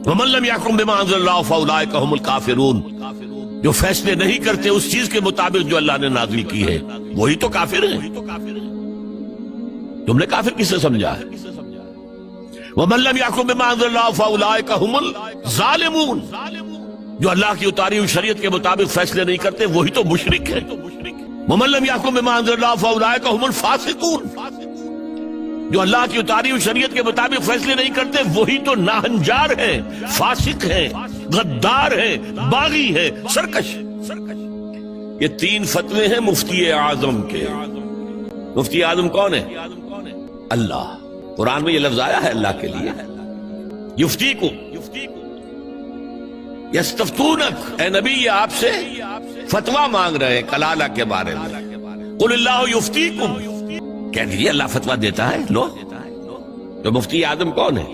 وَمَن لَّمْ يَحْكُم بِمَا أَنزَلَ اللَّهُ فَأُولَٰئِكَ هُمُ الْكَافِرُونَ، جو فیصلے نہیں کرتے اس چیز کے مطابق جو اللہ نے نازل کی ہے وہی تو کافر ہیں۔ تم نے کافر کسے سمجھا ہے؟ وَمَن لَّمْ يَحْكُم بِمَا أَنزَلَ اللَّهُ فَأُولَٰئِكَ هُمُ الظَّالِمُونَ، جو اللہ کی اتاری ہوئی شریعت کے مطابق فیصلے نہیں کرتے وہی تو مشرک ہے۔ وَمَن لَّم يَحْكُم بِمَا أَنزَلَ اللَّهُ فَأُولَٰئِكَ هُمُ الْفَاسِقُونَ، جو اللہ کی اتاری ہوئی شریعت کے مطابق فیصلے نہیں کرتے وہی تو ناہنجار ہیں، فاسق ہیں، غدار ہیں، باغی ہیں، سرکش۔ یہ تین فتوے ہیں مفتی اعظم کے۔ مفتی اعظم کون ہے؟ اللہ۔ قرآن میں یہ لفظ آیا ہے اللہ کے لیے، یفتیکم، یستفتونک، اے نبی یہ آپ سے فتویٰ مانگ رہے ہیں کلالہ کے بارے میں۔ قل اللہ یفتیکم، کہہ دیجیے اللہ فتویٰ دیتا ہے۔ لو تو مفتی اعظم کون ہے؟